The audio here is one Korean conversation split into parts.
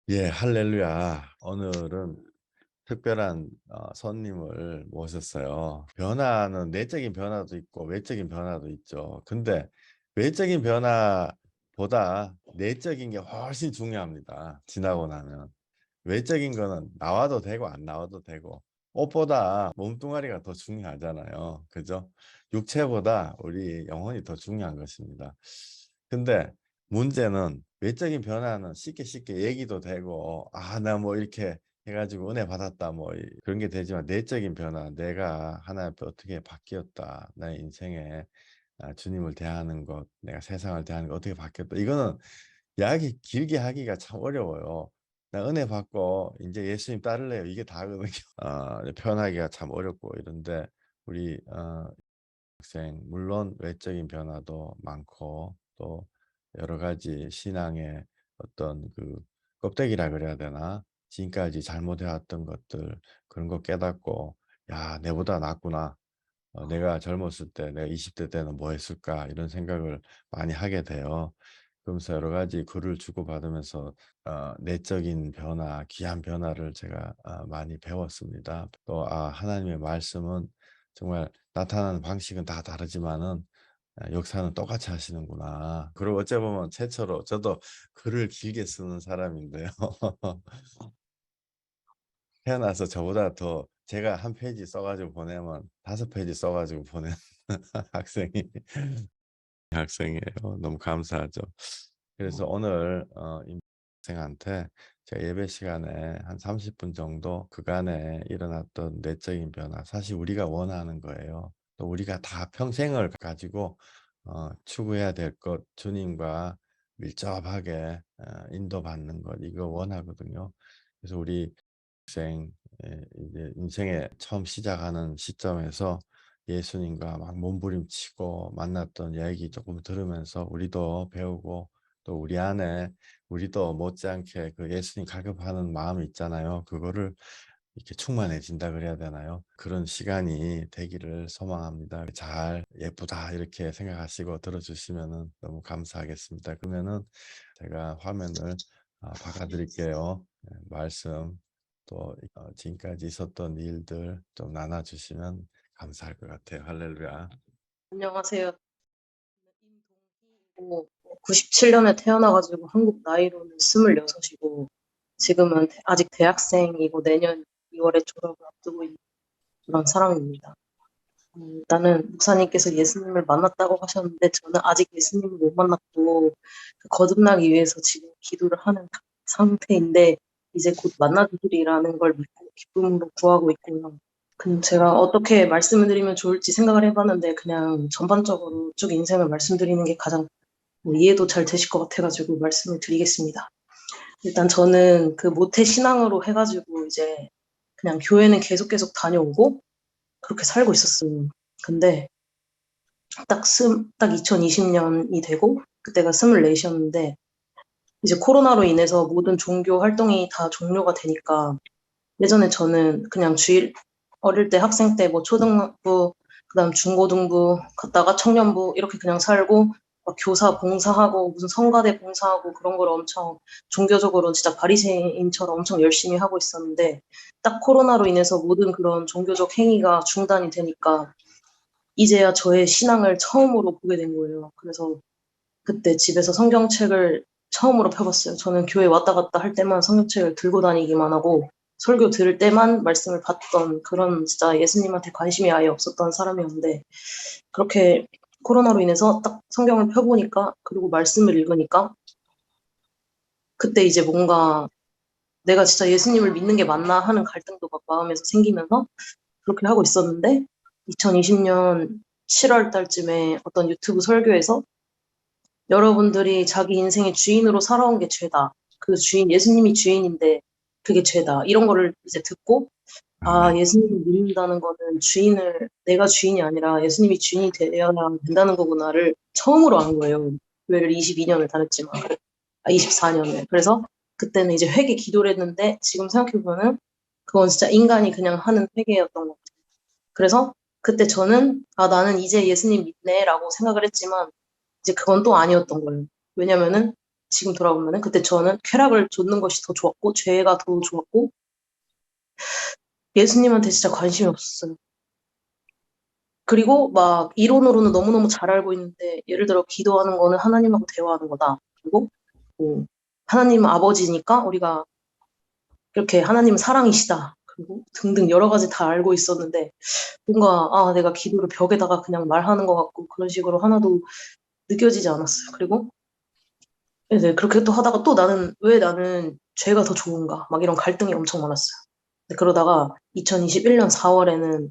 예, 할렐루야. 오늘은 특별한 손님을 모셨어요. 변화는 내적인 변화도 있고 외적인 변화도 있죠. 근데 외적인 변화보다 내적인 게 훨씬 중요합니다. 지나고 나면. 외적인 거는 나와도 되고 안 나와도 되고 옷보다 몸뚱아리가 더 중요하잖아요. 그죠? 육체보다 우리 영혼이 더 중요한 것입니다. 근데 문제는 외적인 변화는 쉽게 쉽게 얘기도 되고 나 뭐 이렇게 해가지고 은혜 받았다 뭐 그런 게 되지만 내적인 변화, 내가 하나님 앞에 어떻게 바뀌었다, 나의 인생에 주님을 대하는 것, 내가 세상을 대하는 것 어떻게 바뀌었다, 이거는 이야기 길게 하기가 참 어려워요. 나 은혜 받고 이제 예수님 따를래요, 이게 다거든요. 표현하기가 참 어렵고 이런데 우리 학생, 물론 외적인 변화도 많고 또 여러 가지 신앙의 어떤 그 껍데기라 그래야 되나, 지금까지 잘못해왔던 것들, 그런 거 깨닫고 야, 내보다 낫구나. 내가 젊었을 때, 내가 20대 때는 뭐 했을까, 이런 생각을 많이 하게 돼요. 그러면서 여러 가지 글을 주고받으면서 내적인 변화, 귀한 변화를 제가 많이 배웠습니다. 또 하나님의 말씀은 정말 나타나는 방식은 다 다르지만은 역사는 똑같이 하시는구나. 그리고 어째 보면 최초로 저도 글을 길게 쓰는 사람인데요. 태어나서 저보다 더 제가 한 페이지 써가지고 보내면 5페이지 써가지고 보내는 학생이 학생이에요. 너무 감사하죠. 그래서 오늘 이 학생한테 제가 예배 시간에 한 30분 정도 그간에 일어났던 내적인 변화, 사실 우리가 원하는 거예요. 또 우리가 다 평생을 가지고 추구해야 될 것, 주님과 밀접하게 인도받는 것, 이거 원하거든요. 그래서 우리 학생, 이제 인생에 처음 시작하는 시점에서 예수님과 막 몸부림치고 만났던 이야기 조금 들으면서 우리도 배우고, 또 우리 안에 우리도 못지않게 그 예수님 갈급하는 마음이 있잖아요. 그거를 이렇게 충만해진다 그래야 되나요? 그런 시간이 되기를 소망합니다. 잘 예쁘다 이렇게 생각하시고 들어주시면 너무 감사하겠습니다. 그러면은 제가 화면을 바꿔드릴게요. 말씀 또 지금까지 있었던 일들 좀 나눠주시면 감사할 것 같아요. 할렐루야. 안녕하세요. 임동희이고 97년에 태어나가지고 한국 나이로는 26이고 지금은 아직 대학생이고 내년 2월에 졸업을 앞두고 있는 그런 사람입니다. 일단은 목사님께서 예수님을 만났다고 하셨는데 저는 아직 예수님을 못 만났고 거듭나기 위해서 지금 기도를 하는 상태인데 이제 곧 만나주리라는 걸 믿고 기쁨으로 구하고 있고요. 제가 어떻게 말씀을 드리면 좋을지 생각을 해봤는데 그냥 전반적으로 쭉 인생을 말씀드리는 게 가장 이해도 잘 되실 것 같아가지고 말씀을 드리겠습니다. 일단 저는 그 모태 신앙으로 해가지고 이제 그냥 교회는 계속 다녀오고 그렇게 살고 있었어요. 근데 딱 2020년이 되고 그때가 24이었는데 이제 코로나로 인해서 모든 종교 활동이 다 종료가 되니까 예전에 저는 그냥 어릴 때 학생 때 뭐 초등부, 그다음 중고등부 갔다가 청년부 이렇게 그냥 살고 막 교사 봉사하고 무슨 성가대 봉사하고 그런 걸 엄청 종교적으로 진짜 바리새인처럼 엄청 열심히 하고 있었는데 딱 코로나로 인해서 모든 그런 종교적 행위가 중단이 되니까 이제야 저의 신앙을 처음으로 보게 된 거예요. 그래서 그때 집에서 성경책을 처음으로 펴봤어요. 저는 교회 왔다 갔다 할 때만 성경책을 들고 다니기만 하고 설교 들을 때만 말씀을 받던 그런 진짜 예수님한테 관심이 아예 없었던 사람이었는데 그렇게 코로나로 인해서 딱 성경을 펴보니까 그리고 말씀을 읽으니까 그때 이제 뭔가 내가 진짜 예수님을 믿는 게 맞나 하는 갈등도 막 마음에서 생기면서 그렇게 하고 있었는데 2020년 7월 달쯤에 어떤 유튜브 설교에서 여러분들이 자기 인생의 주인으로 살아온 게 죄다. 그 주인, 예수님이 주인인데 그게 죄다. 이런 거를 이제 듣고, 아멘. 예수님을 믿는다는 거는 내가 주인이 아니라 예수님이 주인이 되어야 된다는 거구나를 처음으로 안 거예요. 교회를 22년을 다녔지만, 24년을. 그래서 그때는 이제 회개 기도를 했는데, 지금 생각해보면은 그건 진짜 인간이 그냥 하는 회개였던 것 같아요. 그래서 그때 저는, 나는 이제 예수님 믿네라고 생각을 했지만, 이제 그건 또 아니었던 거예요. 왜냐면은 지금 돌아보면은 그때 저는 쾌락을 좇는 것이 더 좋았고 죄가 더 좋았고 예수님한테 진짜 관심이 없었어요. 그리고 막 이론으로는 너무너무 잘 알고 있는데 예를 들어 기도하는 거는 하나님하고 대화하는 거다. 그리고 뭐 하나님은 아버지니까 우리가 이렇게 하나님은 사랑이시다. 그리고 등등 여러 가지 다 알고 있었는데 뭔가 내가 기도를 벽에다가 그냥 말하는 것 같고 그런 식으로 하나도 느껴지지 않았어요. 그리고 이제 그렇게 또 하다가 또 왜 나는 죄가 더 좋은가 막 이런 갈등이 엄청 많았어요. 근데 그러다가 2021년 4월에는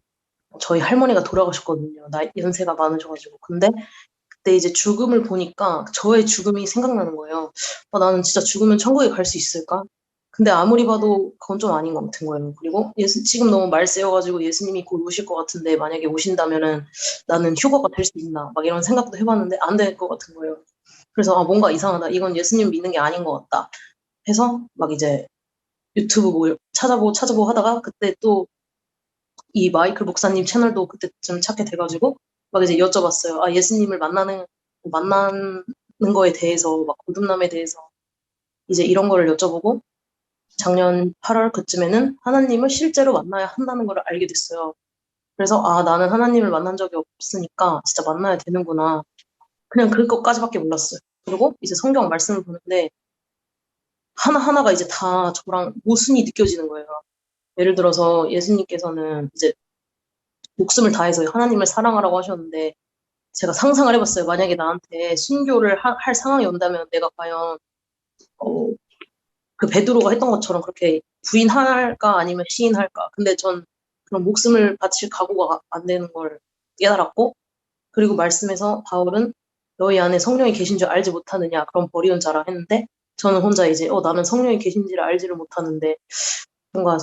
저희 할머니가 돌아가셨거든요. 연세가 많으셔가지고. 근데 그때 이제 죽음을 보니까 저의 죽음이 생각나는 거예요. 나는 진짜 죽으면 천국에 갈 수 있을까? 근데 아무리 봐도 그건 좀 아닌 것 같은 거예요. 그리고 지금 너무 말세여가지고 예수님이 곧 오실 것 같은데 만약에 오신다면은 나는 휴거가 될 수 있나? 막 이런 생각도 해봤는데 안 될 것 같은 거예요. 그래서 뭔가 이상하다. 이건 예수님 믿는 게 아닌 것 같다. 해서 막 이제 유튜브 뭐 찾아보고 하다가 그때 또 이 마이클 목사님 채널도 그때쯤 찾게 돼가지고 막 이제 여쭤봤어요. 예수님을 만나는 거에 대해서 막 거듭남에 대해서 이제 이런 거를 여쭤보고 작년 8월 그쯤에는 하나님을 실제로 만나야 한다는 걸 알게 됐어요. 그래서 나는 하나님을 만난 적이 없으니까 진짜 만나야 되는구나. 그냥 그것까지밖에 몰랐어요. 그리고 이제 성경 말씀을 보는데 하나하나가 이제 다 저랑 모순이 느껴지는 거예요. 예를 들어서 예수님께서는 이제 목숨을 다해서 하나님을 사랑하라고 하셨는데 제가 상상을 해봤어요. 만약에 나한테 순교를 할 상황이 온다면 내가 과연 어, 그 베드로가 했던 것처럼 그렇게 부인할까 아니면 시인할까. 근데 전 그런 목숨을 바칠 각오가 안 되는 걸 깨달았고 그리고 말씀에서 바울은 너희 안에 성령이 계신 줄 알지 못하느냐 그럼 버리온 자라 했는데 저는 혼자 이제 나는 성령이 계신지를 알지를 못하는데 뭔가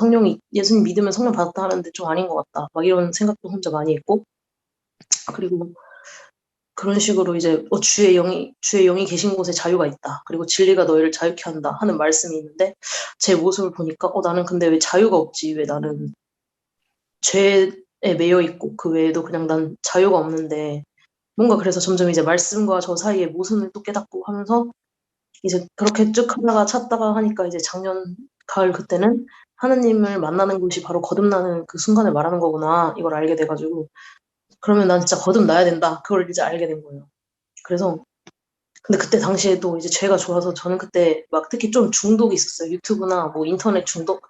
예수님 믿으면 성령 받았다 하는데 좀 아닌 것 같다. 막 이런 생각도 혼자 많이 했고 그리고 그런 식으로 이제 주의 영이 계신 곳에 자유가 있다. 그리고 진리가 너희를 자유케 한다 하는 말씀이 있는데 제 모습을 보니까 나는 근데 왜 자유가 없지? 왜 나는 죄에 매여 있고 그 외에도 그냥 난 자유가 없는데 뭔가 그래서 점점 이제 말씀과 저 사이에 모순을 또 깨닫고 하면서 이제 그렇게 쭉 하다가 찾다가 하니까 이제 작년 가을 그때는 하느님을 만나는 곳이 바로 거듭나는 그 순간을 말하는 거구나 이걸 알게 돼가지고 그러면 난 진짜 거듭나야 된다 그걸 이제 알게 된 거예요. 그래서 근데 그때 당시에도 이제 죄가 좋아서 저는 그때 막 특히 좀 중독이 있었어요. 유튜브나 뭐 인터넷 중독.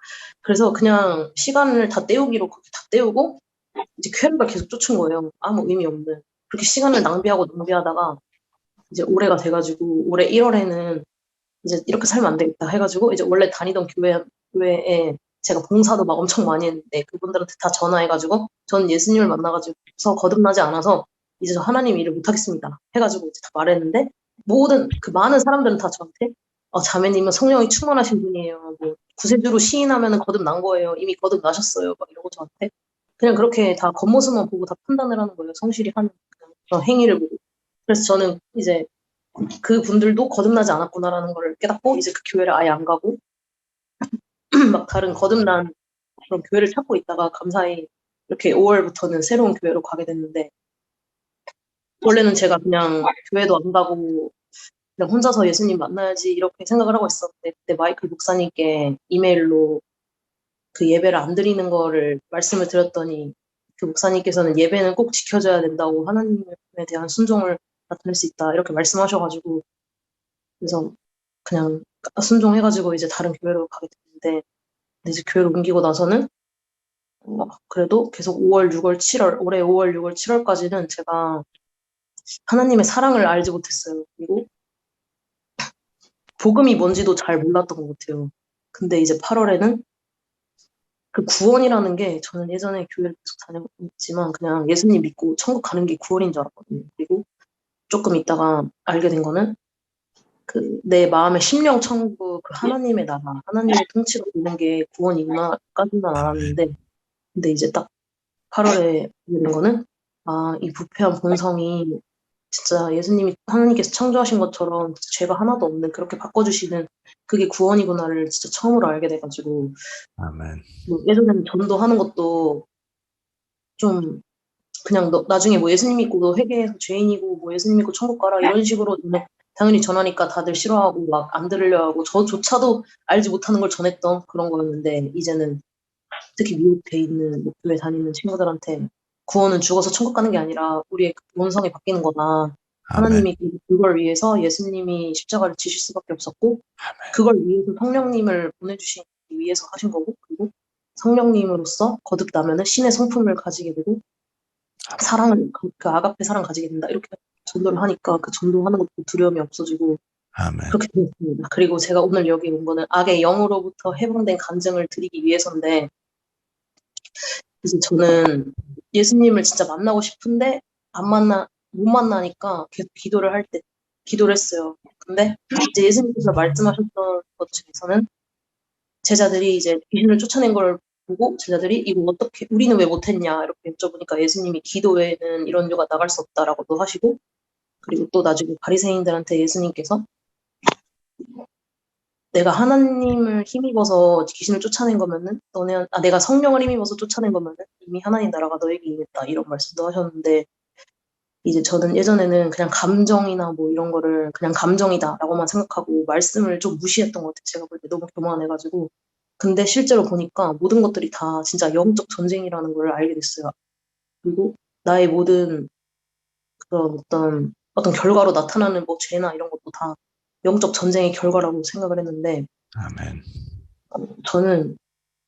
그래서 그냥 시간을 다 때우기로 그렇게 다 때우고 이제 쾌락을 계속 쫓은 거예요. 아무 의미 없는. 그렇게 시간을 낭비하다가 이제 올해가 돼가지고 올해 1월에는 이제 이렇게 살면 안 되겠다 해가지고 이제 원래 다니던 교회에 제가 봉사도 막 엄청 많이 했는데 그분들한테 다 전화해가지고 전 예수님을 만나가지고서 거듭나지 않아서 이제 저 하나님 일을 못하겠습니다 해가지고 이제 다 말했는데 그 많은 사람들은 다 저한테 자매님은 성령이 충만하신 분이에요. 뭐 구세주로 시인하면 거듭난 거예요. 이미 거듭나셨어요. 막 이러고 저한테 그냥 그렇게 다 겉모습만 보고 다 판단을 하는 거예요. 성실히 하는 그런 행위를 보고. 그래서 저는 이제 그 분들도 거듭나지 않았구나라는 걸 깨닫고 이제 그 교회를 아예 안 가고 막 다른 거듭난 그런 교회를 찾고 있다가 감사히 이렇게 5월부터는 새로운 교회로 가게 됐는데 원래는 제가 그냥 교회도 안 가고 그냥 혼자서 예수님 만나야지 이렇게 생각을 하고 있었는데 그때 마이클 목사님께 이메일로 그 예배를 안 드리는 거를 말씀을 드렸더니 그 목사님께서는 예배는 꼭 지켜줘야 된다고 하나님에 대한 순종을 나타낼 수 있다 이렇게 말씀하셔가지고 그래서 그냥 순종해가지고 이제 다른 교회로 가게 됐는데 근데 이제 교회로 옮기고 나서는 그래도 계속 5월, 6월, 7월 올해 5월, 6월, 7월까지는 제가 하나님의 사랑을 알지 못했어요. 그리고 복음이 뭔지도 잘 몰랐던 것 같아요. 근데 이제 8월에는 그 구원이라는 게 저는 예전에 교회를 계속 다녔지만 그냥 예수님 믿고 천국 가는 게 구원인 줄 알았거든요. 그리고 조금 있다가 알게 된 거는 그 내 마음의 심령 천국 그 하나님의 나라, 하나님의 통치가 있는 게 구원이구나까지만 알았는데 근데 이제 딱 8월에 알게 된 거는 이 부패한 본성이 진짜 예수님이 하나님께서 창조하신 것처럼 진짜 죄가 하나도 없는 그렇게 바꿔주시는 그게 구원이구나를 진짜 처음으로 알게 돼가지고 아멘. 뭐 예전에는 전도하는 것도 좀 그냥 나중에 뭐 예수님 믿고 너 회개해서 죄인이고 뭐 예수님 믿고 천국 가라 이런 식으로 당연히 전하니까 다들 싫어하고 막 안 들으려 하고 저조차도 알지 못하는 걸 전했던 그런 거였는데 이제는 특히 미국에 있는 목교에 다니는 친구들한테 구원은 죽어서 천국 가는 게 아니라 우리의 본성이 바뀌는 거다. 아멘. 하나님이 그걸 위해서 예수님이 십자가를 지실 수밖에 없었고 아멘. 그걸 위해서 성령님을 보내주시기 위해서 하신 거고 그리고 성령님으로서 거듭나면은 신의 성품을 가지게 되고 사랑을 그 아가페 사랑 가지게 된다. 이렇게 전도를 하니까 그 전도하는 것도 두려움이 없어지고 아멘. 그렇게 되었습니다. 그리고 제가 오늘 여기 온 거는 악의 영으로부터 해방된 간증을 드리기 위해서인데 이제 저는 예수님을 진짜 만나고 싶은데 못 만나니까 계속 기도를 했어요. 근데 이제 예수님께서 말씀하셨던 것 중에서는 제자들이 이제 귀신을 쫓아낸 걸 보고 제자들이 이거 어떻게 우리는 왜 못했냐 이렇게 여쭤보니까 예수님이 기도 외에는 이런 유가 나갈 수 없다라고도 하시고 그리고 또 나중에 바리새인들한테 예수님께서 내가 하나님을 힘입어서 귀신을 쫓아낸 거면은 내가 성령을 힘입어서 쫓아낸 거면은 이미 하나님 나라가 너에게 임했다 이런 말씀도 하셨는데 이제 저는 예전에는 그냥 감정이나 뭐 이런 거를 그냥 감정이다라고만 생각하고 말씀을 좀 무시했던 것 같아요. 제가 볼 때 너무 교만해가지고. 근데 실제로 보니까 모든 것들이 다 진짜 영적 전쟁이라는 걸 알게 됐어요. 그리고 나의 모든 그런 어떤 결과로 나타나는 뭐 죄나 이런 것도 다 영적 전쟁의 결과라고 생각을 했는데 아멘. 저는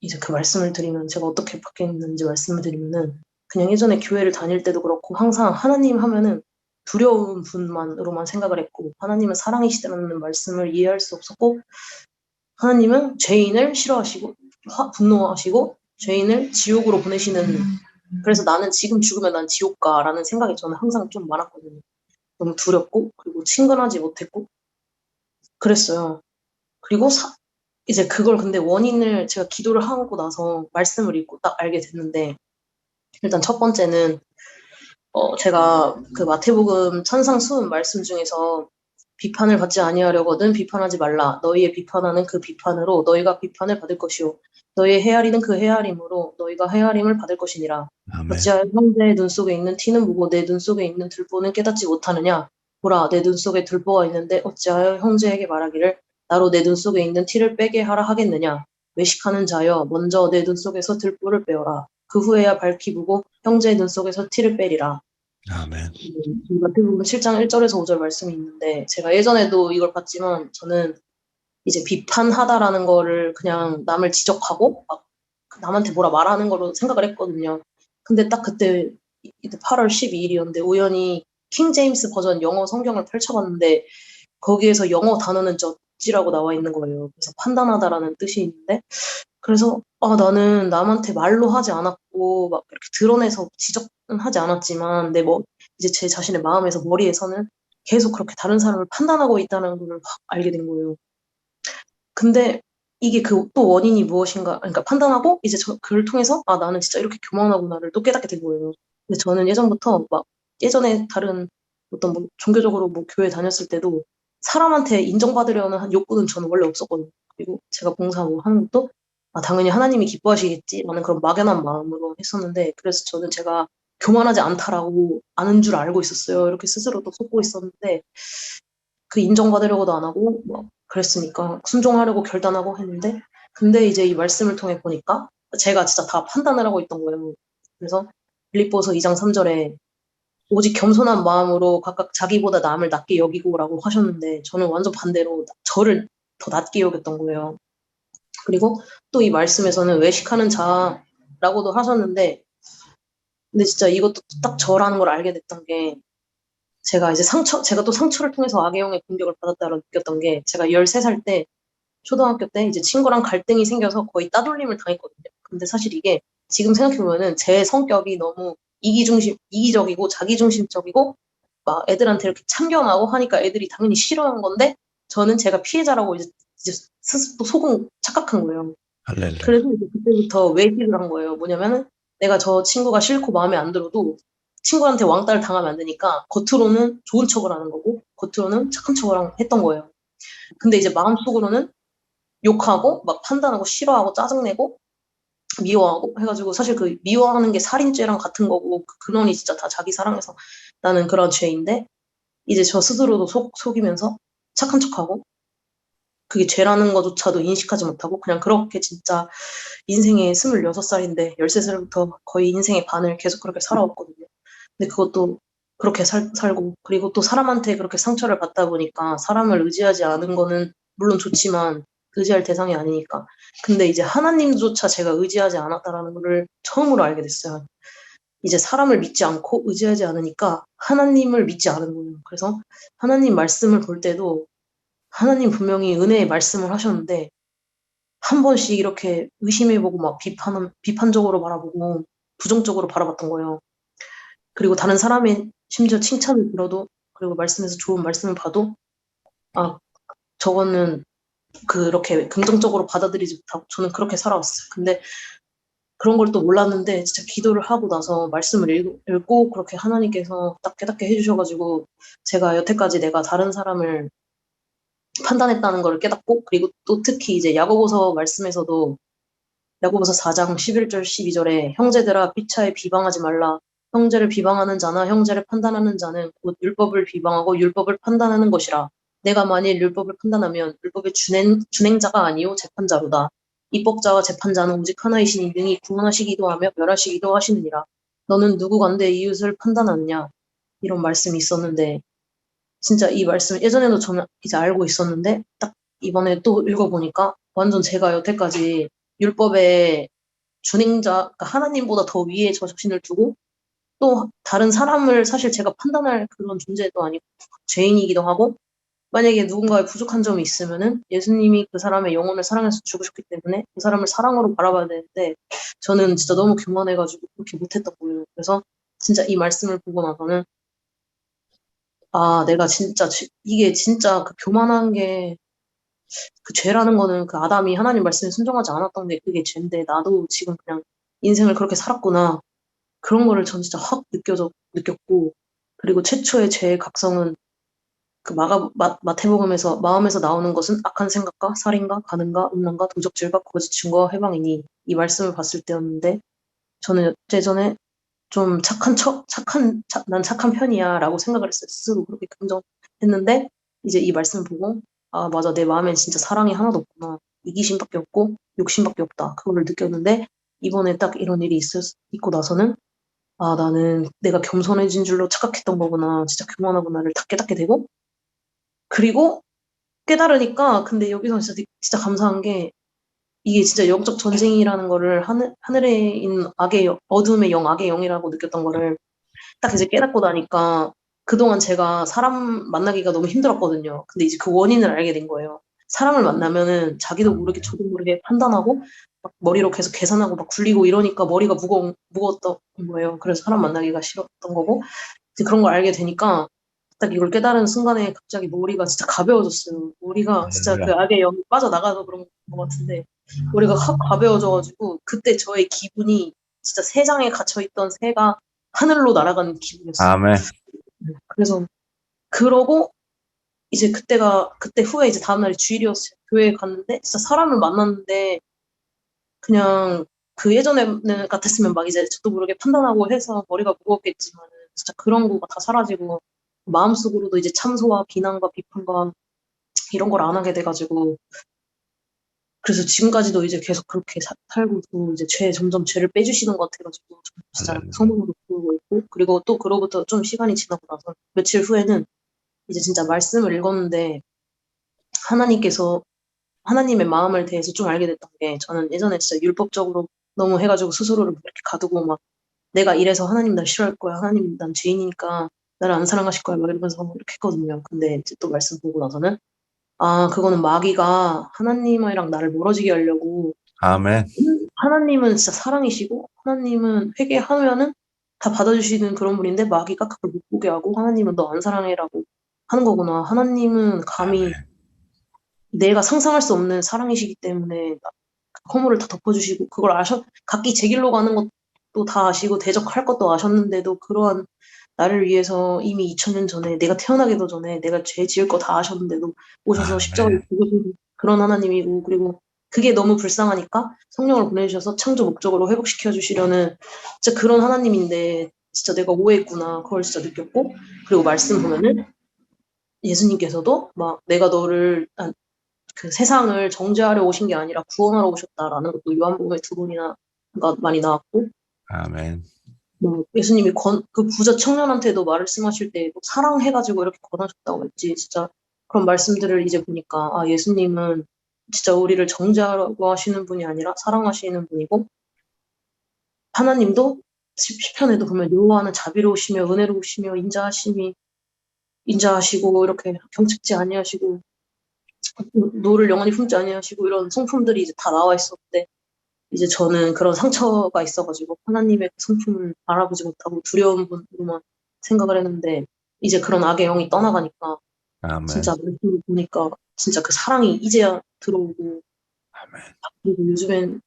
이제 그 말씀을 드리면 제가 어떻게 바뀌었는지 말씀을 드리면은 그냥 예전에 교회를 다닐 때도 그렇고 항상 하나님 하면은 두려운 분만으로만 생각을 했고 하나님은 사랑이시다는 말씀을 이해할 수 없었고 하나님은 죄인을 싫어하시고 분노하시고 죄인을 지옥으로 보내시는 그래서 나는 지금 죽으면 난 지옥 가라는 생각이 저는 항상 좀 많았거든요. 너무 두렵고 그리고 친근하지 못했고 그랬어요. 그리고 이제 그걸 근데 원인을 제가 기도를 하고 나서 말씀을 읽고 딱 알게 됐는데 일단 첫 번째는 제가 그 마태복음 천상 수훈 말씀 중에서 비판을 받지 아니하려거든 비판하지 말라. 너희의 비판하는 그 비판으로 너희가 비판을 받을 것이요. 너희의 헤아리는 그 헤아림으로 너희가 헤아림을 받을 것이니라. 아멘. 어찌하여 형제의 눈 속에 있는 티는 보고 내 눈 속에 있는 들보는 깨닫지 못하느냐. 보라 내 눈 속에 들보가 있는데 어찌하여 형제에게 말하기를 나로 내 눈 속에 있는 티를 빼게 하라 하겠느냐. 외식하는 자여 먼저 내 눈 속에서 들보를 빼어라. 그 후에야 밝히 보고 형제의 눈 속에서 티를 빼리라. 아멘. 마태복음 7장 1절에서 5절 말씀이 있는데 제가 예전에도 이걸 봤지만 저는 이제 비판하다라는 거를 그냥 남을 지적하고 막 남한테 뭐라 말하는 거로 생각을 했거든요. 근데 딱 그때 8월 12일이었는데 우연히 킹 제임스 버전 영어 성경을 펼쳐봤는데 거기에서 영어 단어는 저지라고 나와 있는 거예요. 그래서 판단하다라는 뜻이 있는데 그래서 나는 남한테 말로 하지 않았고 막 이렇게 드러내서 지적은 하지 않았지만 이제 제 자신의 마음에서 머리에서는 계속 그렇게 다른 사람을 판단하고 있다는 걸 확 알게 된 거예요. 근데 이게 그 또 원인이 무엇인가 그러니까 판단하고 이제 그걸 통해서 나는 진짜 이렇게 교만하구나를 또 깨닫게 된 거예요. 근데 저는 예전부터 막 예전에 다른 어떤 뭐 종교적으로 뭐 교회 다녔을 때도 사람한테 인정받으려는 한 욕구는 저는 원래 없었거든요. 그리고 제가 봉사 뭐 하는 것도 당연히 하나님이 기뻐하시겠지라는 그런 막연한 마음으로 했었는데 그래서 저는 제가 교만하지 않다라고 아는 줄 알고 있었어요. 이렇게 스스로도 속고 있었는데 그 인정받으려고도 안 하고 뭐 그랬으니까 순종하려고 결단하고 했는데 근데 이제 이 말씀을 통해 보니까 제가 진짜 다 판단을 하고 있던 거예요. 그래서 빌립보서 2장 3절에 오직 겸손한 마음으로 각각 자기보다 남을 낮게 여기고라고 하셨는데 저는 완전 반대로 저를 더 낮게 여겼던 거예요. 그리고 또 이 말씀에서는 외식하는 자라고도 하셨는데 근데 진짜 이것도 딱 저라는 걸 알게 됐던 게 제가 또 상처를 통해서 악의 영의 공격을 받았다고 느꼈던 게 제가 13살 때 초등학교 때 이제 친구랑 갈등이 생겨서 거의 따돌림을 당했거든요. 근데 사실 이게 지금 생각해보면은 제 성격이 너무 이기적이고 자기중심적이고 막 애들한테 이렇게 참견하고 하니까 애들이 당연히 싫어하는 건데 저는 제가 피해자라고 이제 스스로 속은 착각한 거예요. 할렐루야. 그래서 이제 그때부터 외식을 한 거예요. 뭐냐면은 내가 저 친구가 싫고 마음에 안 들어도 친구한테 왕따를 당하면 안 되니까 겉으로는 좋은 척을 하는 거고 겉으로는 착한 척을 했던 거예요. 근데 이제 마음속으로는 욕하고 막 판단하고 싫어하고 짜증내고 미워하고 해가지고 사실 그 미워하는 게 살인죄랑 같은 거고 그 근원이 진짜 다 자기 사랑해서 나는 그런 죄인데 이제 저 스스로도 속이면서 착한 척하고 그게 죄라는 것조차도 인식하지 못하고 그냥 그렇게 진짜 인생의 26살인데 13살부터 거의 인생의 반을 계속 그렇게 살아왔거든요. 근데 그것도 그렇게 살고 그리고 또 사람한테 그렇게 상처를 받다 보니까 사람을 의지하지 않은 거는 물론 좋지만 의지할 대상이 아니니까. 근데 이제 하나님조차 제가 의지하지 않았다라는 거를 처음으로 알게 됐어요. 이제 사람을 믿지 않고 의지하지 않으니까 하나님을 믿지 않은 거예요. 그래서 하나님 말씀을 볼 때도 하나님 분명히 은혜의 말씀을 하셨는데 한 번씩 이렇게 의심해보고 막 비판적으로 바라보고 부정적으로 바라봤던 거예요. 그리고 다른 사람의 심지어 칭찬을 들어도 그리고 말씀에서 좋은 말씀을 봐도 아 저거는 그렇게 긍정적으로 받아들이지 못하고 저는 그렇게 살아왔어요. 근데 그런 걸 또 몰랐는데 진짜 기도를 하고 나서 말씀을 읽고 그렇게 하나님께서 딱 깨닫게 해주셔가지고 제가 여태까지 내가 다른 사람을 판단했다는 걸 깨닫고 그리고 또 특히 이제 야고보서 말씀에서도 야고보서 4장 11절 12절에 형제들아 피차에 비방하지 말라. 형제를 비방하는 자나 형제를 판단하는 자는 곧 율법을 비방하고 율법을 판단하는 것이라. 내가 만일 율법을 판단하면 율법의 준행자가 아니요 재판자로다. 입법자와 재판자는 오직 하나이시니 능히 구원하시기도 하며 멸하시기도 하시느니라. 너는 누구간데 이웃을 판단하느냐? 이런 말씀이 있었는데 진짜 이 말씀 예전에도 저는 이제 알고 있었는데 딱 이번에 또 읽어보니까 완전 제가 여태까지 율법의 준행자, 그러니까 하나님보다 더 위에 저 자신을 두고 또 다른 사람을 사실 제가 판단할 그런 존재도 아니고 죄인이기도 하고 만약에 누군가의 부족한 점이 있으면은 예수님이 그 사람의 영혼을 사랑해서 죽으셨기 때문에 그 사람을 사랑으로 바라봐야 되는데 저는 진짜 너무 교만해가지고 그렇게 못했던 거예요. 그래서 진짜 이 말씀을 보고 나서는 아 내가 진짜 이게 진짜 그 교만한 게 그 죄라는 거는 그 아담이 하나님 말씀에 순종하지 않았던 게 그게 죄인데 나도 지금 그냥 인생을 그렇게 살았구나. 그런 거를 전 진짜 확 느꼈고 그리고 최초의 죄의 각성은 그 마태복음에서 마음에서 나오는 것은 악한 생각과 살인과 간음과 음란과 도적질과 거짓 증거와 해방이니 이 말씀을 봤을 때였는데 저는 예전에 좀 난 착한 편이야라고 생각을 했어요. 스스로 그렇게 긍정했는데 이제 이 말씀을 보고 아 맞아 내 마음엔 진짜 사랑이 하나도 없구나. 이기심밖에 없고 욕심밖에 없다. 그거를 느꼈는데 이번에 딱 이런 일이 있고 나서는 아 나는 내가 겸손해진 줄로 착각했던 거구나. 진짜 교만하구나를 다 깨닫게 되고 그리고 깨달으니까 근데 여기서 진짜 감사한 게 이게 진짜 영적 전쟁이라는 거를 하늘에 있는 어둠의 영, 악의 영이라고 느꼈던 거를 딱 이제 깨닫고 나니까 그동안 제가 사람 만나기가 너무 힘들었거든요. 근데 이제 그 원인을 알게 된 거예요. 사람을 만나면은 자기도 모르게 저도 모르게 판단하고 막 머리로 계속 계산하고 막 굴리고 이러니까 머리가 무거웠던 거예요. 그래서 사람 만나기가 싫었던 거고 이제 그런 걸 알게 되니까 딱 이걸 깨달은 순간에 갑자기 머리가 진짜 가벼워졌어요. 머리가 진짜 그 악의 영이 빠져나가서 그런 것 같은데 머리가 확 가벼워져가지고 그때 저의 기분이 진짜 새장에 갇혀있던 새가 하늘로 날아가는 기분이었어요. 아멘. 그래서 그러고 이제 그때 후에 이제 다음날이 주일이었어요. 교회에 갔는데 진짜 사람을 만났는데 그냥 그 예전에는 같았으면 막 이제 저도 모르게 판단하고 해서 머리가 무겁겠지만 진짜 그런 거가 다 사라지고 마음속으로도 이제 참소와 비난과 비판과 이런 걸 안 하게 돼가지고 그래서 지금까지도 이제 계속 그렇게 살고 있고 이제 점점 죄를 빼주시는 것 같아가지고 진짜 성공으로 보고 있고 그리고 또 그로부터 좀 시간이 지나고 나서 며칠 후에는 이제 진짜 말씀을 읽었는데 하나님께서 하나님의 마음을 대해서 좀 알게 됐던 게 저는 예전에 진짜 율법적으로 너무 해가지고 스스로를 이렇게 가두고 막 내가 이래서 하나님 날 싫어할 거야. 하나님 난 죄인이니까 나를 안 사랑하실 거야. 막 이러면서 이렇게 했거든요. 근데 이제 또 말씀 보고 나서는 아 그거는 마귀가 하나님이랑 나를 멀어지게 하려고 아멘. 하나님은 진짜 사랑이시고 하나님은 회개하면은 다 받아주시는 그런 분인데 마귀가 그걸 못 보게 하고 하나님은 너 안 사랑해라고 하는 거구나. 하나님은 감히 내가 상상할 수 없는 사랑이시기 때문에 허물을 다 덮어주시고 그걸 각기 제 길로 가는 것도 다 아시고 대적할 것도 아셨는데도 그러한 나를 위해서 이미 2000년 전에 내가 태어나기도 전에 내가 죄 지을 거 다 아셨는데도 오셔서 십자가에 죽으신 그런 하나님이고 그리고 그게 너무 불쌍하니까 성령을 보내주셔서 창조 목적으로 회복시켜 주시려는 진짜 그런 하나님인데 진짜 내가 오해했구나 그걸 진짜 느꼈고 그리고 말씀 보면은 예수님께서도 막 내가 너를 그 세상을 정죄하려 오신 게 아니라 구원하러 오셨다라는 것도 요한복음에 2번이나 많이 나왔고, 아멘. 뭐 예수님이 그 부자 청년한테도 말씀하실 때 사랑해가지고 이렇게 권하셨다고 했지. 진짜 그런 말씀들을 이제 보니까 예수님은 진짜 우리를 정죄하려고 하시는 분이 아니라 사랑하시는 분이고, 하나님도 시편에도 보면 여호와는 자비로우시며 은혜로우시며 인자하시고 이렇게 경책지 아니하시고 노를 영원히 품지 아니하시고 이런 성품들이 이제 다 나와 있었는데, 이제 저는 그런 상처가 있어가지고 하나님의 성품을 알아보지 못하고 두려운 분으로만 생각을 했는데, 이제 그런 악의 영이 떠나가니까 아멘. 진짜 말씀을 보니까 진짜 그 사랑이 이제야 들어오고, 아멘. 그리고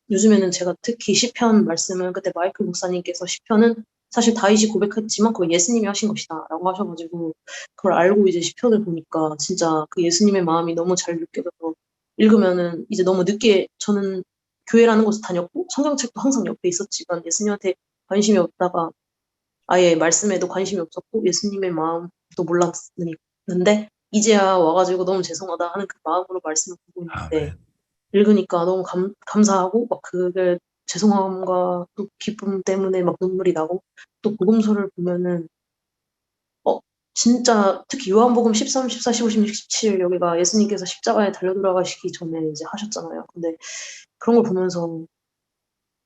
요즘에는 제가 특히 시편 말씀을 그때 마이클 목사님께서 시편은 사실 다윗이 고백했지만 그거 예수님이 하신 것이다라고 하셔가지고 그걸 알고 이제 시편을 보니까 진짜 그 예수님의 마음이 너무 잘 느껴져서 읽으면은 이제 너무 늦게 저는 교회라는 곳에 다녔고 성경책도 항상 옆에 있었지만 예수님한테 관심이 없다가 아예 말씀에도 관심이 없었고 예수님의 마음도 몰랐는데 이제야 와가지고 너무 죄송하다 하는 그 마음으로 말씀을 보고 있는데 아멘. 읽으니까 너무 감사하고 막 그게 죄송함과 또 기쁨 때문에 막 눈물이 나고, 또 복음서를 보면은 진짜 특히 요한복음 13, 14, 15, 16, 17 여기가 예수님께서 십자가에 달려 돌아가시기 전에 이제 하셨잖아요. 근데 그런 걸 보면서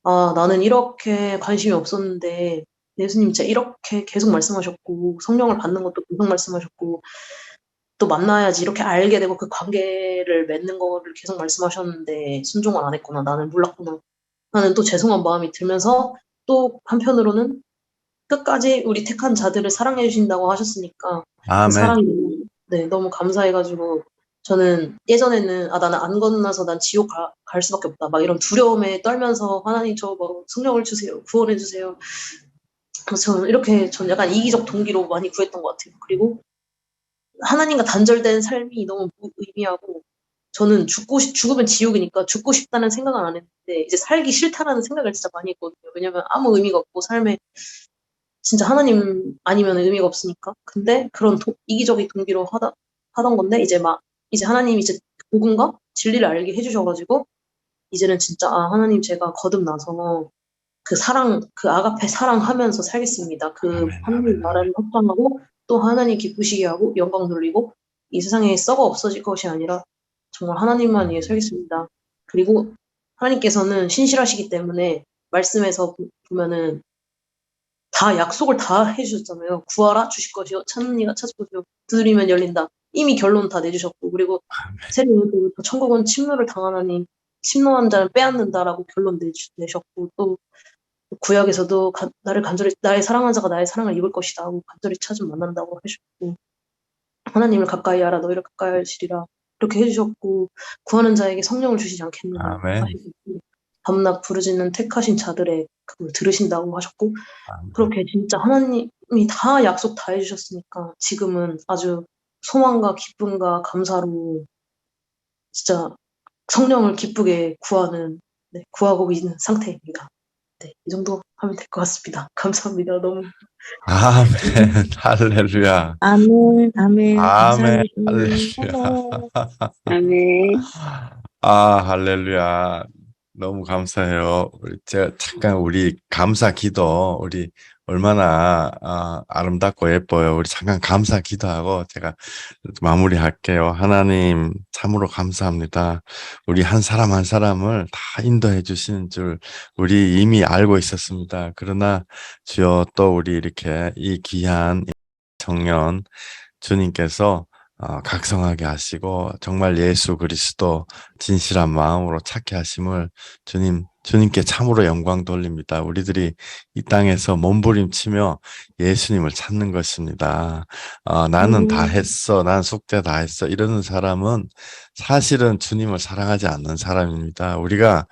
나는 이렇게 관심이 없었는데 예수님 진짜 이렇게 계속 말씀하셨고 성령을 받는 것도 계속 말씀하셨고 또 만나야지 이렇게 알게 되고 그 관계를 맺는 거를 계속 말씀하셨는데 순종을 안 했구나. 나는 몰랐구나. 하는 또 죄송한 마음이 들면서 또 한편으로는 끝까지 우리 택한 자들을 사랑해 주신다고 하셨으니까 그 아멘. 사랑이 너무 감사해가지고 저는 예전에는 나는 안 건너서 난 지옥 갈 수밖에 없다. 막 이런 두려움에 떨면서 하나님 저 뭐 성령을 주세요. 구원해 주세요. 그래서 저는 약간 이기적 동기로 많이 구했던 것 같아요. 그리고 하나님과 단절된 삶이 너무 무의미하고 저는 죽으면 지옥이니까 죽고 싶다는 생각은 안 했는데 이제 살기 싫다라는 생각을 진짜 많이 했거든요. 왜냐면 아무 의미가 없고 삶에 진짜 하나님 아니면 의미가 없으니까. 근데 그런 이기적인 동기로 하던 건데 이제 하나님이 이제 복음과 진리를 알게 해주셔가지고 이제는 진짜 하나님 제가 거듭나서 그 아가페 사랑하면서 살겠습니다. 그 아멘. 하나님 아멘. 아멘. 나라를 확장하고 또 하나님 기쁘시게 하고 영광 돌리고 이 세상에 썩어 없어질 것이 아니라 정말 하나님만 위해 살겠습니다. 그리고 하나님께서는 신실하시기 때문에 말씀에서 보면은 다 약속을 다 해주셨잖아요. 구하라 주실 것이요. 찾는 이가 찾을 것이요. 두드리면 열린다. 이미 결론 다 내주셨고 그리고 세례 요한 때부터 천국은 침노를 당하나니 침노한 자는 빼앗는다라고 결론 내셨고 또 구약에서도 나의 사랑하는 자가 나의 사랑을 입을 것이다 하고 간절히 찾으면 만난다고 하셨고 하나님을 가까이 하라 너희를 가까이 하시리라 이렇게 해주셨고 구하는 자에게 성령을 주시지 않겠느냐 아멘. 하시고 밤낮 부르짖는 택하신 자들의 그걸 들으신다고 하셨고 아멘. 그렇게 진짜 하나님이 다 약속 다 해주셨으니까 지금은 아주 소망과 기쁨과 감사로 진짜 성령을 기쁘게 구하고 있는 상태입니다. 네, 이 정도 하면 될 것 같습니다. 감사합니다. 너무. 아멘. 할렐루야. 아멘, 아멘, 아멘. 감사합니다. 할렐루야. 아멘. 할렐루야. 너무 감사해요. 우리 감사 기도, 우리 얼마나 아름답고 예뻐요. 우리 잠깐 감사 기도하고 제가 마무리할게요. 하나님, 참으로 감사합니다. 우리 한 사람 한 사람을 다 인도해 주시는 줄 우리 이미 알고 있었습니다. 그러나 주여 또 우리 이렇게 이 귀한 청년 주님께서 각성하게 하시고 정말 예수 그리스도 진실한 마음으로 찾게 하심을 주님께 참으로 영광 돌립니다. 우리들이 이 땅에서 몸부림치며 예수님을 찾는 것입니다. 나는 다 했어. 난 숙제 다 했어. 이러는 사람은 사실은 주님을 사랑하지 않는 사람입니다. 우리가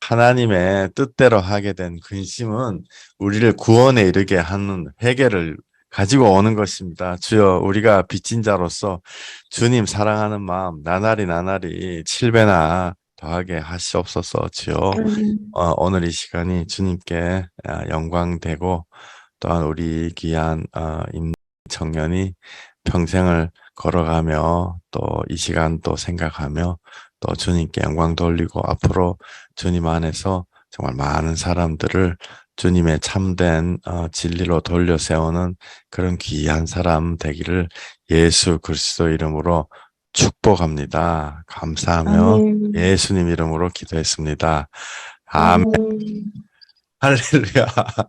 하나님의 뜻대로 하게 된 근심은 우리를 구원에 이르게 하는 회개를 가지고 오는 것입니다. 주여 우리가 빚진 자로서 주님 사랑하는 마음 나날이 7배나 더하게 하시옵소서. 주여 오늘 이 시간이 주님께 영광되고 또한 우리 귀한 임 청년이 평생을 걸어가며 또 이 시간 또 생각하며 또 주님께 영광 돌리고 앞으로 주님 안에서 정말 많은 사람들을 주님의 참된 진리로 돌려 세우는 그런 귀한 사람 되기를 예수 그리스도 이름으로 축복합니다. 감사하며 아멘. 예수님 이름으로 기도했습니다. 아멘. 아멘. 할렐루야.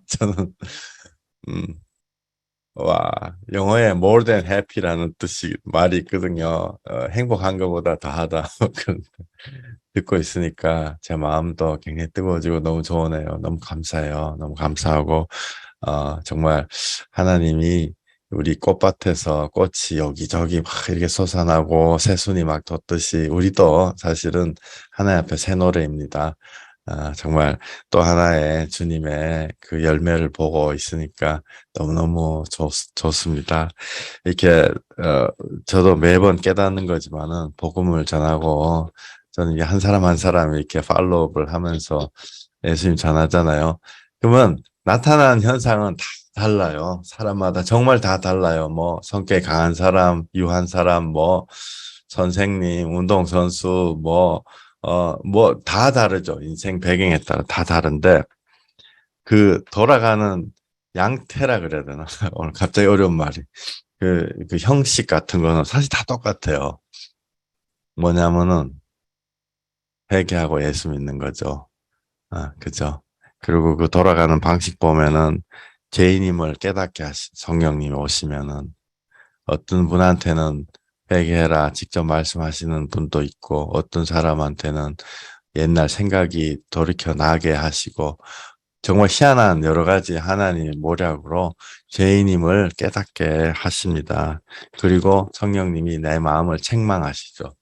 저는 음, 와, 영어에 more than happy라는 뜻이 말이 있거든요. 행복한 것보다 더하다. 듣고 있으니까 제 마음도 굉장히 뜨거워지고 너무 좋으네요. 너무 감사해요. 너무 감사하고 정말 하나님이 우리 꽃밭에서 꽃이 여기저기 막 이렇게 솟아나고 새순이 막 돋듯이 우리도 사실은 하나님 앞에 새 노래입니다. 정말 또 하나의 주님의 그 열매를 보고 있으니까 너무너무 좋습니다. 이렇게 저도 매번 깨닫는 거지만은 복음을 전하고 저는 이게 한 사람 한 사람 이렇게 팔로우업을 하면서 예수님 전하잖아요. 그러면 나타나는 현상은 다 달라요. 사람마다 정말 다 달라요. 뭐 성격이 강한 사람, 유한 사람, 뭐 선생님, 운동선수, 뭐 다 다르죠. 인생 배경에 따라 다 다른데 그 돌아가는 양태라 그래야 되나? 오늘 갑자기 어려운 말이. 그 형식 같은 거는 사실 다 똑같아요. 뭐냐면은 회개하고 예수 믿는 거죠. 그죠. 그리고 그 돌아가는 방식 보면은 죄인임을 깨닫게 하신 성령님이 오시면은 어떤 분한테는 회개해라 직접 말씀하시는 분도 있고 어떤 사람한테는 옛날 생각이 돌이켜 나게 하시고 정말 희한한 여러 가지 하나님의 모략으로 죄인임을 깨닫게 하십니다. 그리고 성령님이 내 마음을 책망하시죠.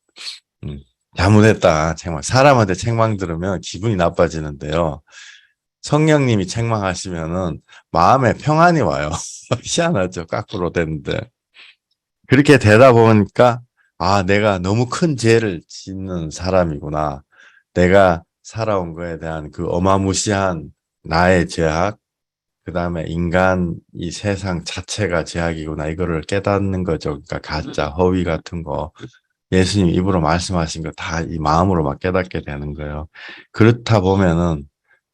잘못했다. 책망. 사람한테 책망 들으면 기분이 나빠지는데요. 성령님이 책망하시면은 마음에 평안이 와요. 희한하죠. 거꾸로 되는데. 그렇게 되다 보니까 내가 너무 큰 죄를 짓는 사람이구나. 내가 살아온 거에 대한 그 어마무시한 나의 죄악, 그 다음에 인간 이 세상 자체가 죄악이구나. 이거를 깨닫는 거죠. 그러니까 가짜, 허위 같은 거. 예수님 입으로 말씀하신 거 다 이 마음으로 막 깨닫게 되는 거예요. 그렇다 보면은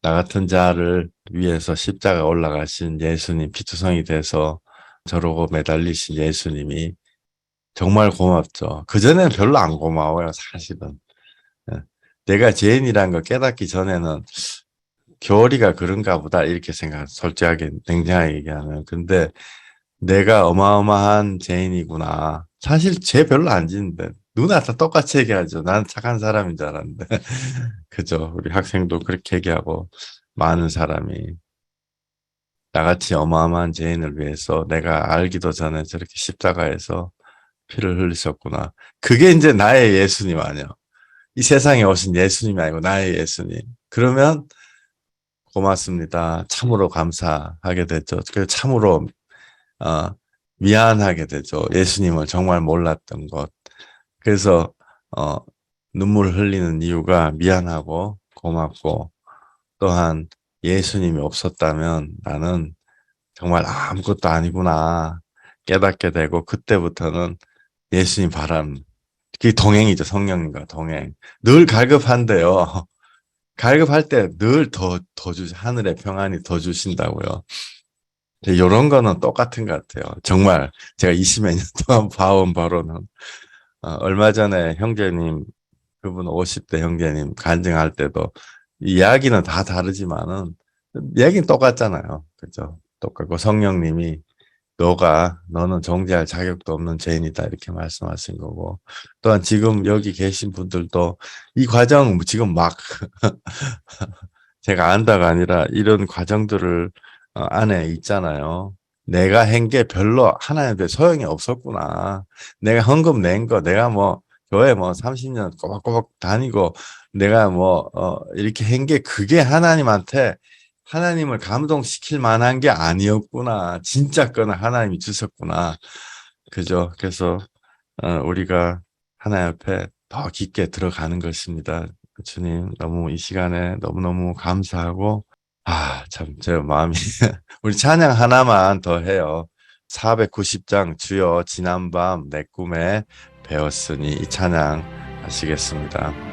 나 같은 자를 위해서 십자가 올라가신 예수님, 피투성이 돼서 저러고 매달리신 예수님이 정말 고맙죠. 그전에는 별로 안 고마워요, 사실은. 예. 내가 죄인이라는 걸 깨닫기 전에는 교리가 그런가 보다 이렇게 솔직하게 냉정하게 얘기하면. 근데 내가 어마어마한 죄인이구나. 사실 죄 별로 안 짓는데 누나 다 똑같이 얘기하죠. 난 착한 사람인 줄 알았는데. 그죠. 우리 학생도 그렇게 얘기하고 많은 사람이 나같이 어마어마한 죄인을 위해서 내가 알기도 전에 저렇게 십자가에서 피를 흘리셨구나. 그게 이제 나의 예수님 아니야. 이 세상에 오신 예수님이 아니고 나의 예수님. 그러면 고맙습니다. 참으로 감사하게 되죠. 그래서 참으로 미안하게 되죠. 예수님을 정말 몰랐던 것. 그래서 눈물 흘리는 이유가 미안하고 고맙고 또한 예수님이 없었다면 나는 정말 아무것도 아니구나 깨닫게 되고 그때부터는 예수님 바람 그게 동행이죠. 성령님과 동행. 늘 갈급한데요. 갈급할 때 늘 더 하늘의 평안이 더 주신다고요. 이런 거는 똑같은 것 같아요. 정말 제가 20몇 년 동안 봐온 바로는 얼마 전에 형제님 그분 50대 형제님 간증할 때도 이야기는 다 다르지만은 얘기는 똑같잖아요. 그죠? 똑같고 성령님이 너는 정죄할 자격도 없는 죄인이다 이렇게 말씀하신 거고 또한 지금 여기 계신 분들도 이 과정 지금 막 제가 안다가 아니라 이런 과정들을 안에 있잖아요. 내가 한 게 별로 하나님한테 소용이 없었구나. 내가 헌금 낸 거, 내가 뭐 교회 뭐 30년 꼬박꼬박 다니고 내가 뭐 이렇게 한 게 그게 하나님한테 하나님을 감동시킬 만한 게 아니었구나. 진짜 거는 하나님이 주셨구나. 그죠? 그래서 우리가 하나님 앞에 더 깊게 들어가는 것입니다. 주님 너무 이 시간에 너무너무 감사하고 참 제 마음이 우리 찬양 하나만 더 해요. 490장 주여 지난밤 내 꿈에 배웠으니 이 찬양 하시겠습니다.